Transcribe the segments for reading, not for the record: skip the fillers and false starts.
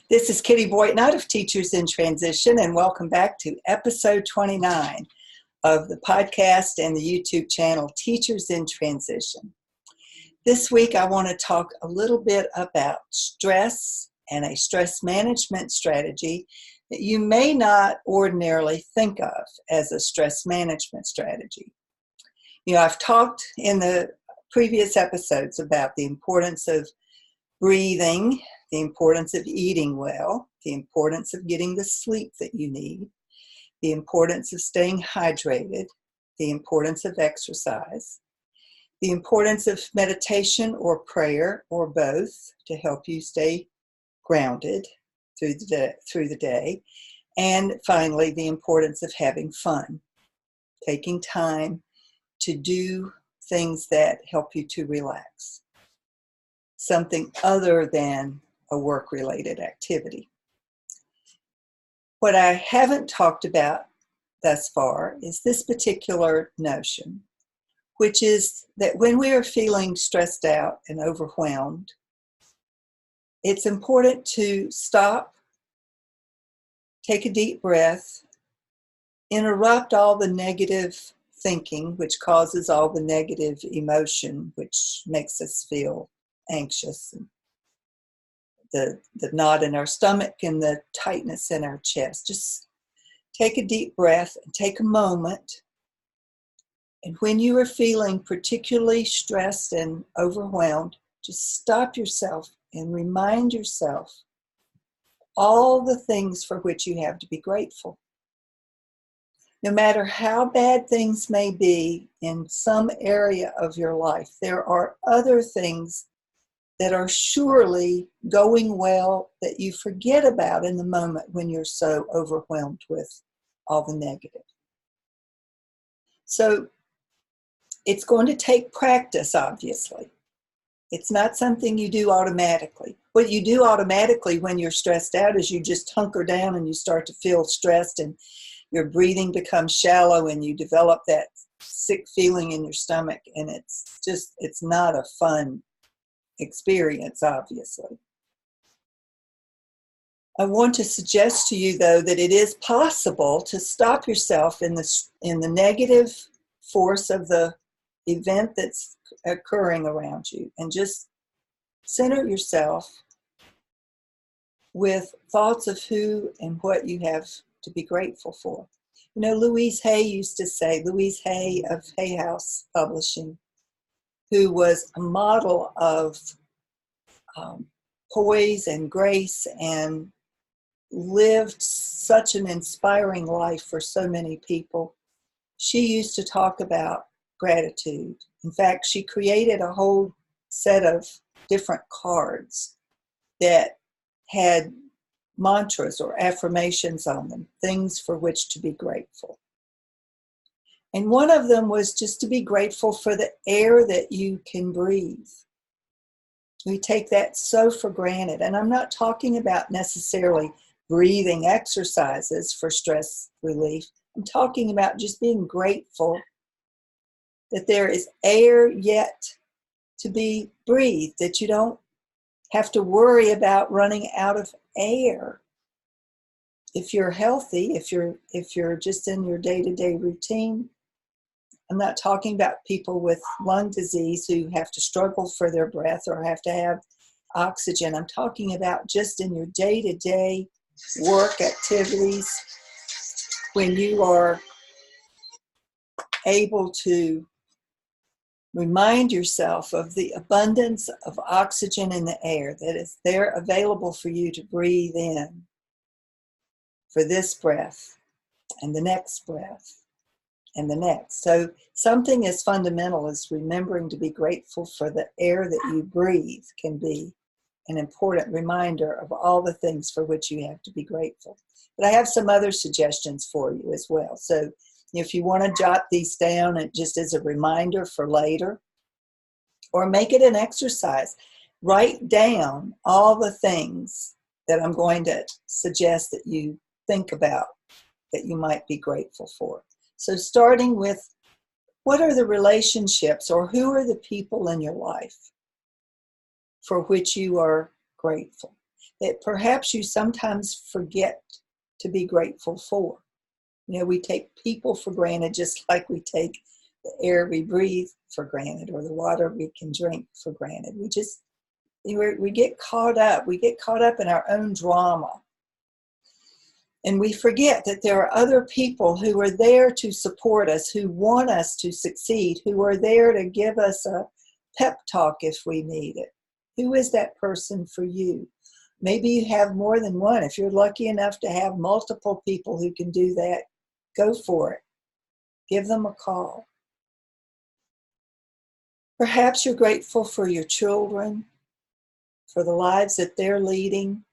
This is Kitty Boynton of Teachers in Transition, and welcome back to episode 29 of the podcast and the YouTube channel Teachers in Transition. This week I want to talk a little bit about stress and a stress management strategy that you may not ordinarily think of as a stress management strategy. I've talked in the previous episodes about the importance of breathing, the importance of eating well, the importance of getting the sleep that you need, the importance of staying hydrated, the importance of exercise, the importance of meditation or prayer or both to help you stay grounded through the day, and finally the importance of having fun, taking time to do things that help you to relax, something other than a work-related activity. What I haven't talked about thus far is this particular notion, which is that when we are feeling stressed out and overwhelmed, it's important to stop, take a deep breath, interrupt all the negative thinking, which causes all the negative emotion, which makes us feel anxious, and the knot in our stomach and the tightness in our chest. Just take a deep breath and take a moment. And when you are feeling particularly stressed and overwhelmed, just stop yourself and remind yourself all the things for which you have to be grateful. No matter how bad things may be in some area of your life, there are other things that are surely going well that you forget about in the moment when you're so overwhelmed with all the negative. So it's going to take practice, obviously. It's not something you do automatically. What you do automatically when you're stressed out is you just hunker down and you start to feel stressed and your breathing becomes shallow and you develop that sick feeling in your stomach, and it's not a fun experience, obviously. I want to suggest to you, though, that it is possible to stop yourself in the negative force of the event that's occurring around you and just center yourself with thoughts of who and what you have to be grateful for. Louise Hay used to say, Louise Hay of Hay House Publishing, who was a model of poise and grace and lived such an inspiring life for so many people. She used to talk about gratitude. In fact, she created a whole set of different cards that had mantras or affirmations on them, things for which to be grateful. And one of them was just to be grateful for the air that you can breathe. We take that so for granted. And I'm not talking about necessarily breathing exercises for stress relief. I'm talking about just being grateful that there is air yet to be breathed, that you don't have to worry about running out of air. If you're healthy, if you're just in your day-to-day routine, I'm not talking about people with lung disease who have to struggle for their breath or have to have oxygen. I'm talking about just in your day-to-day work activities, when you are able to remind yourself of the abundance of oxygen in the air that is there available for you to breathe in for this breath and the next breath and the next. So something as fundamental as remembering to be grateful for the air that you breathe can be an important reminder of all the things for which you have to be grateful. But I have some other suggestions for you as well. So if you want to jot these down and just as a reminder for later, or make it an exercise, write down all the things that I'm going to suggest that you think about that you might be grateful for. So starting with, what are the relationships or who are the people in your life for which you are grateful? that perhaps you sometimes forget to be grateful for. You know, we take people for granted just like we take the air we breathe for granted or the water we can drink for granted. We get caught up. We get caught up in our own drama. And we forget that there are other people who are there to support us, who want us to succeed, who are there to give us a pep talk if we need it. Who is that person for you? Maybe you have more than one. If you're lucky enough to have multiple people who can do that, go for it. Give them a call. Perhaps you're grateful for your children, for the lives that they're leading,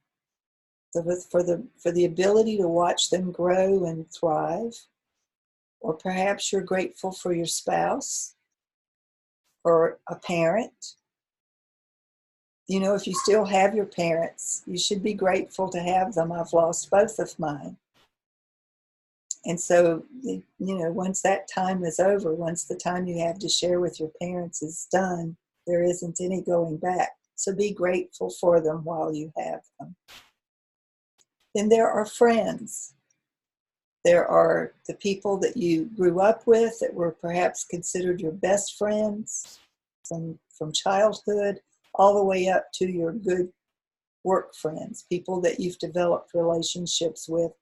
for the ability to watch them grow and thrive. Or perhaps you're grateful for your spouse or a parent. You know, if you still have your parents, you should be grateful to have them. I've lost both of mine. And so, you know, once that time is over, once the time you have to share with your parents is done, there isn't any going back. So be grateful for them while you have them. Then there are friends. There are the people that you grew up with that were perhaps considered your best friends from childhood all the way up to your good work friends, people that you've developed relationships with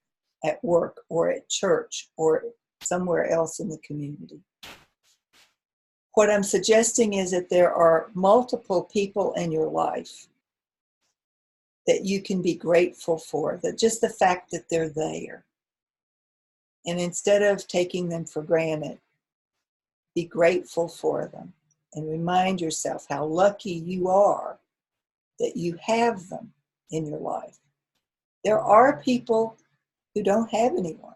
at work or at church or somewhere else in the community. What I'm suggesting is that there are multiple people in your life that you can be grateful for, that just the fact that they're there. And instead of taking them for granted, be grateful for them and remind yourself how lucky you are that you have them in your life. There are people who don't have anyone.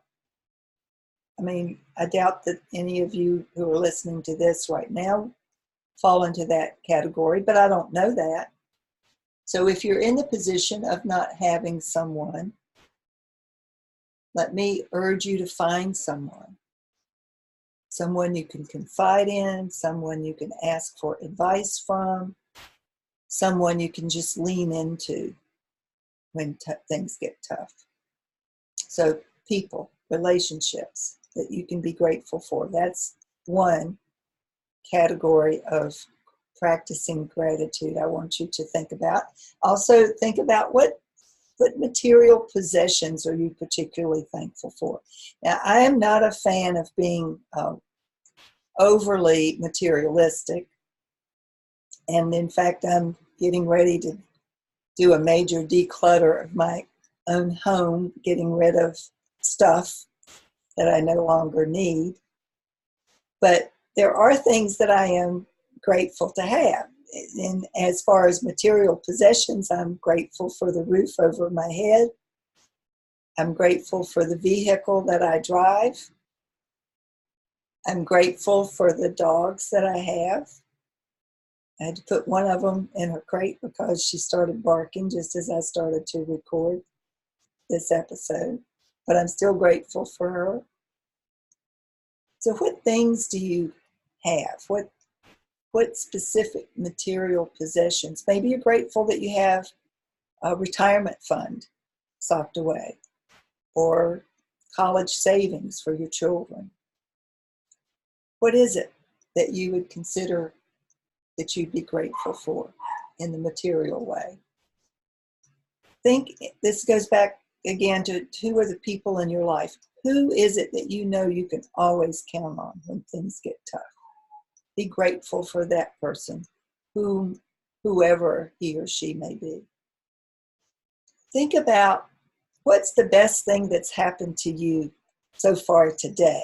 I mean, I doubt that any of you who are listening to this right now fall into that category, but I don't know that. So if you're in the position of not having someone, let me urge you to find someone. Someone you can confide in, someone you can ask for advice from, someone you can just lean into when things get tough. So people, relationships that you can be grateful for. That's one category of practicing gratitude I want you to think about. Also think about what material possessions are you particularly thankful for. Now, I am not a fan of being overly materialistic. And in fact, I'm getting ready to do a major declutter of my own home, getting rid of stuff that I no longer need. But there are things that I am grateful to have. And as far as material possessions, I'm grateful for the roof over my head. I'm grateful for the vehicle that I drive. I'm grateful for the dogs that I have. I had to put one of them in her crate because she started barking just as I started to record this episode. But I'm still grateful for her. So what things do you have? What specific material possessions? Maybe you're grateful that you have a retirement fund socked away or college savings for your children. What is it that you would consider that you'd be grateful for in the material way? Think, this goes back again to who are the people in your life? Who is it that you know you can always count on when things get tough? Be grateful for that person, whoever he or she may be. Think about what's the best thing that's happened to you so far today.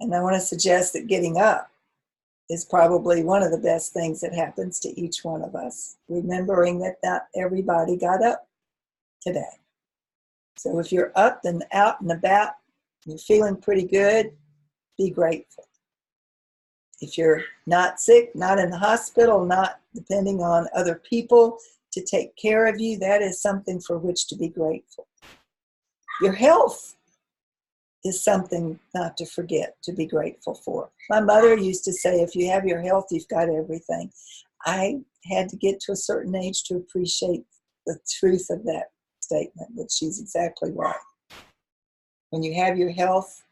And I want to suggest that getting up is probably one of the best things that happens to each one of us. Remembering that not everybody got up today. So if you're up and out and about, you're feeling pretty good, be grateful. If you're not sick, not in the hospital, not depending on other people to take care of you, that is something for which to be grateful. Your health is something not to forget to be grateful for. My mother used to say, if you have your health, you've got everything. I had to get to a certain age to appreciate the truth of that statement, that she's exactly right. When you have your health,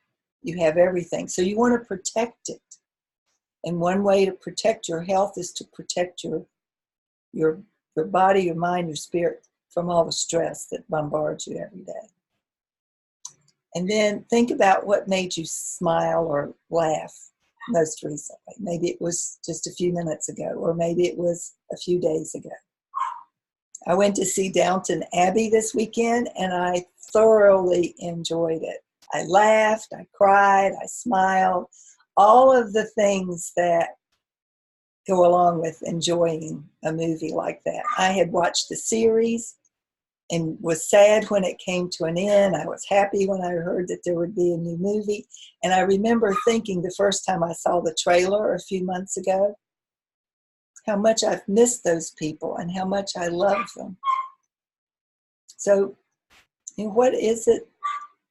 you have everything. So you want to protect it. And one way to protect your health is to protect your body, your mind, your spirit from all the stress that bombards you every day. And then think about what made you smile or laugh most recently. Maybe it was just a few minutes ago, or maybe it was a few days ago. I went to see Downton Abbey this weekend, and I thoroughly enjoyed it. I laughed, I cried, I smiled, all of the things that go along with enjoying a movie like that. I had watched the series and was sad when it came to an end. I was happy when I heard that there would be a new movie. And I remember thinking the first time I saw the trailer a few months ago, how much I've missed those people and how much I love them. So, what is it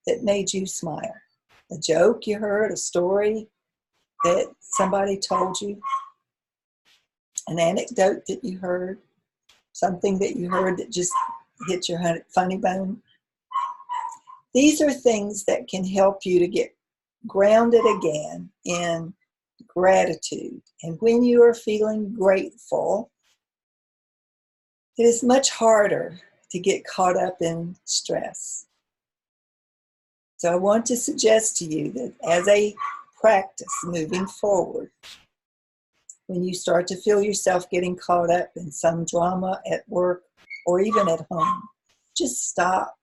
that made you smile? A joke you heard, a story that somebody told you, an anecdote that you heard, something that you heard that just hit your funny bone? These are things that can help you to get grounded again in gratitude. And when you are feeling grateful, it is much harder to get caught up in stress. So I want to suggest to you that as a practice moving forward, when you start to feel yourself getting caught up in some drama at work or even at home, just stop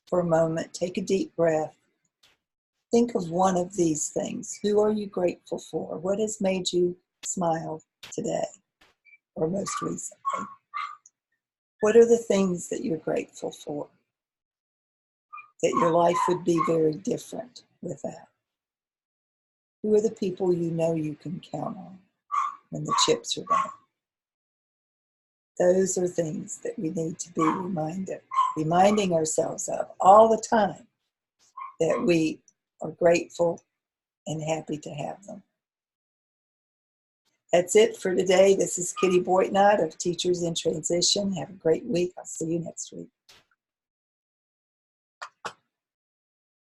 for a moment, take a deep breath. Think of one of these things. Who are you grateful for? What has made you smile today or most recently? What are the things that you're grateful for? That your life would be very different without? Who are the people you know you can count on when the chips are down? Those are things that we need to be reminding ourselves of all the time, that we are grateful and happy to have them. That's it for today. This is Kitty Boitnott of Teachers in Transition. Have a great week. I'll see you next week.